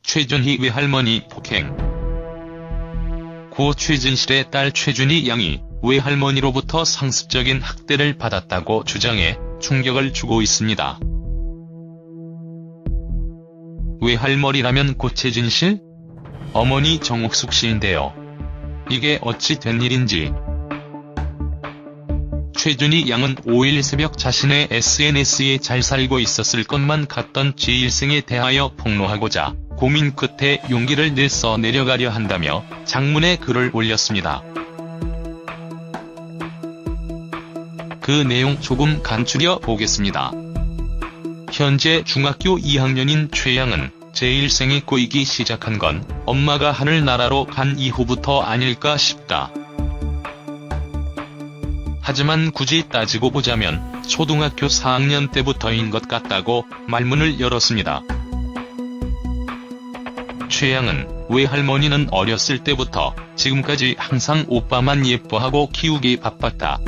최준희 외할머니 폭행. 고 최진실의 딸 최준희 양이 외할머니로부터 상습적인 학대를 받았다고 주장해 충격을 주고 있습니다. 외할머니라면 고 최진실? 어머니 정옥숙 씨인데요. 이게 어찌 된 일인지. 최준희 양은 5일 새벽 자신의 SNS에 잘 살고 있었을 것만 같던 제1생에 대하여 폭로하고자 고민 끝에 용기를 내서 내려가려 한다며 장문의 글을 올렸습니다. 그 내용 조금 간추려 보겠습니다. 현재 중학교 2학년인 최양은 제1생이 꼬이기 시작한 건 엄마가 하늘나라로 간 이후부터 아닐까 싶다. 하지만 굳이 따지고 보자면 초등학교 4학년 때부터인 것 같다고 말문을 열었습니다. 최양은 외할머니는 어렸을 때부터 지금까지 항상 오빠만 예뻐하고 키우기 바빴다.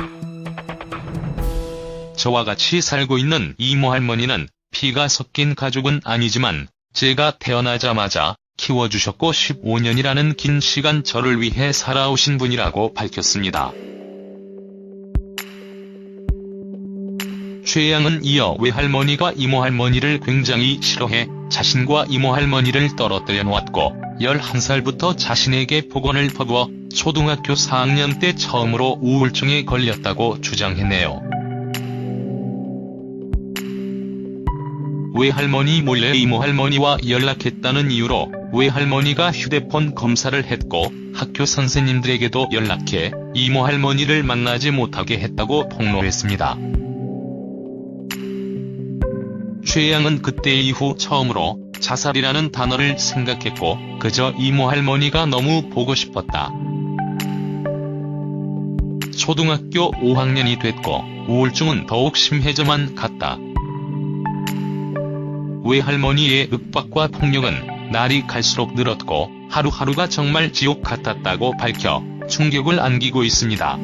저와 같이 살고 있는 이모할머니는 피가 섞인 가족은 아니지만 제가 태어나자마자 키워주셨고 15년이라는 긴 시간 저를 위해 살아오신 분이라고 밝혔습니다. 최양은 이어 외할머니가 이모할머니를 굉장히 싫어해 자신과 이모할머니를 떨어뜨려 놓았고 11살부터 자신에게 폭언을 퍼부어 초등학교 4학년 때 처음으로 우울증에 걸렸다고 주장했네요. 외할머니 몰래 이모할머니와 연락했다는 이유로 외할머니가 휴대폰 검사를 했고 학교 선생님들에게도 연락해 이모할머니를 만나지 못하게 했다고 폭로했습니다. 최양은 그때 이후 처음으로 자살이라는 단어를 생각했고 그저 이모할머니가 너무 보고 싶었다. 초등학교 5학년이 됐고 우울증은 더욱 심해져만 갔다. 외할머니의 윽박과 폭력은 날이 갈수록 늘었고 하루하루가 정말 지옥 같았다고 밝혀 충격을 안기고 있습니다.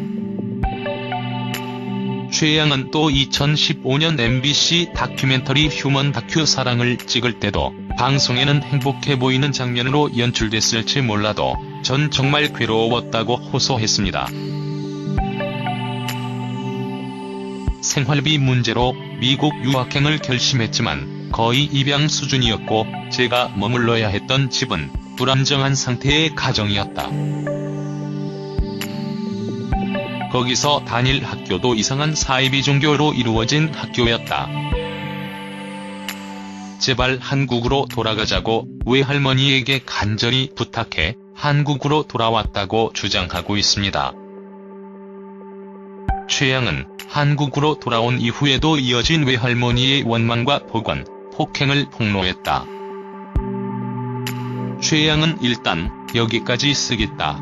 최양은 또 2015년 MBC 다큐멘터리 휴먼 다큐 사랑을 찍을 때도 방송에는 행복해 보이는 장면으로 연출됐을지 몰라도 전 정말 괴로웠다고 호소했습니다. 생활비 문제로 미국 유학행을 결심했지만 거의 입양 수준이었고 제가 머물러야 했던 집은 불안정한 상태의 가정이었다. 거기서 다닐 학교도 이상한 사이비 종교로 이루어진 학교였다. 제발 한국으로 돌아가자고 외할머니에게 간절히 부탁해 한국으로 돌아왔다고 주장하고 있습니다. 최양은 한국으로 돌아온 이후에도 이어진 외할머니의 원망과 폭언, 폭행을 폭로했다. 최양은 일단 여기까지 쓰겠다.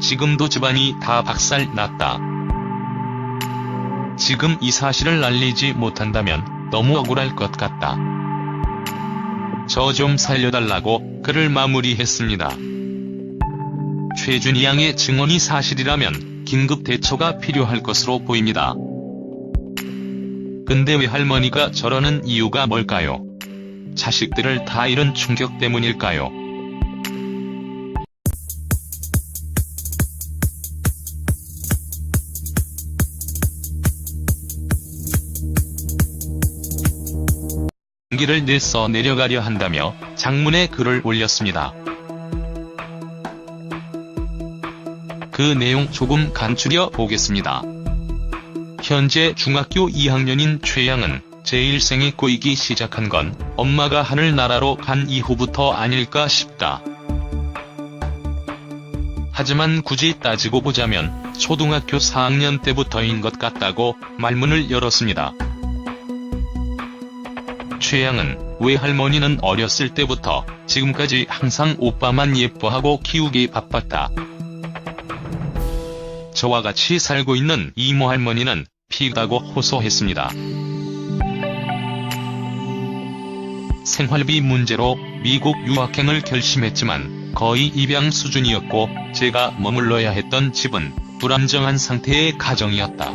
지금도 집안이 다 박살 났다. 지금 이 사실을 알리지 못한다면 너무 억울할 것 같다. 저 좀 살려달라고 글을 마무리했습니다. 최준희 양의 증언이 사실이라면 긴급 대처가 필요할 것으로 보입니다. 근데 외할머니가 저러는 이유가 뭘까요? 자식들을 다 잃은 충격 때문일까요? 용기를 내서 내려가려 한다며 장문의 글을 올렸습니다. 그 내용 조금 간추려 보겠습니다. 현재 중학교 2학년인 최양은 제1생이 꼬이기 시작한 건 엄마가 하늘나라로 간 이후부터 아닐까 싶다. 하지만 굳이 따지고 보자면 초등학교 4학년 때부터인 것 같다고 말문을 열었습니다. 최양은 외할머니는 어렸을 때부터 지금까지 항상 오빠만 예뻐하고 키우기 바빴다. 저와 같이 살고 있는 이모할머니는 피다고 호소했습니다. 생활비 문제로 미국 유학행을 결심했지만 거의 입양 수준이었고 제가 머물러야 했던 집은 불안정한 상태의 가정이었다.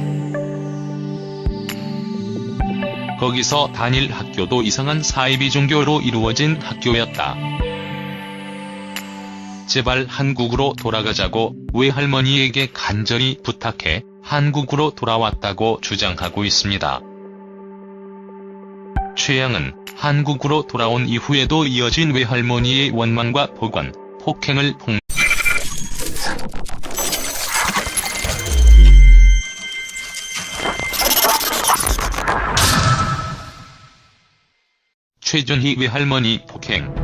거기서 다닐 학교도 이상한 사이비 종교로 이루어진 학교였다. 제발 한국으로 돌아가자고 외할머니에게 간절히 부탁해 한국으로 돌아왔다고 주장하고 있습니다. 최양은 한국으로 돌아온 이후에도 이어진 외할머니의 원망과 폭언, 폭행을 최준희 외할머니 폭행.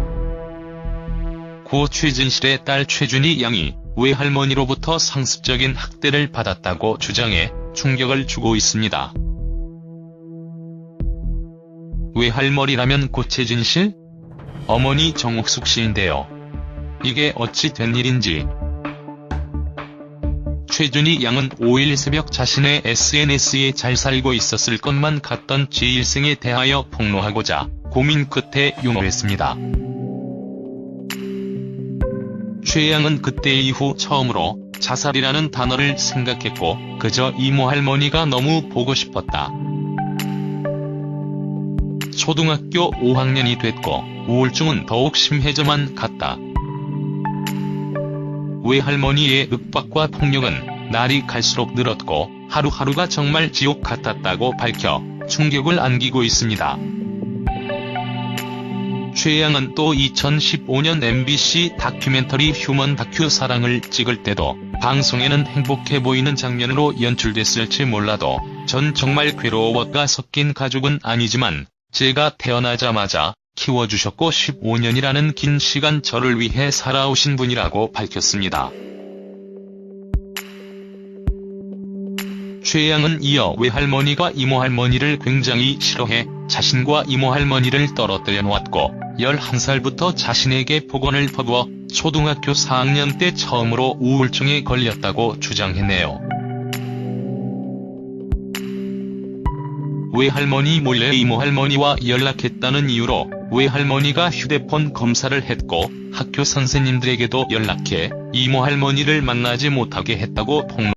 고 최진실의 딸 최준희 양이 외할머니로부터 상습적인 학대를 받았다고 주장해 충격을 주고 있습니다. 외할머니라면 고 최진실? 어머니 정옥숙 씨인데요. 이게 어찌 된 일인지. 최준희 양은 5일 새벽 자신의 SNS에 잘 살고 있었을 것만 같던 제1생에 대하여 폭로하고자 고민 끝에 용서했습니다. 최 양은 그때 이후 처음으로 자살이라는 단어를 생각했고 그저 이모 할머니가 너무 보고 싶었다. 초등학교 5학년이 됐고 우울증은 더욱 심해져만 갔다. 외할머니의 윽박과 폭력은 날이 갈수록 늘었고 하루하루가 정말 지옥 같았다고 밝혀 충격을 안기고 있습니다. 최 양은 또 2015년 MBC 다큐멘터리 휴먼 다큐 사랑을 찍을 때도 방송에는 행복해 보이는 장면으로 연출됐을지 몰라도 전 정말 괴로워가 섞인 가족은 아니지만 제가 태어나자마자 키워주셨고 15년이라는 긴 시간 저를 위해 살아오신 분이라고 밝혔습니다. 최 양은 이어 외할머니가 이모할머니를 굉장히 싫어해 자신과 이모할머니를 떨어뜨려 놓았고 11살부터 자신에게 폭언을 퍼부어 초등학교 4학년 때 처음으로 우울증에 걸렸다고 주장했네요. 외할머니 몰래 이모할머니와 연락했다는 이유로 외할머니가 휴대폰 검사를 했고 학교 선생님들에게도 연락해 이모할머니를 만나지 못하게 했다고 폭로.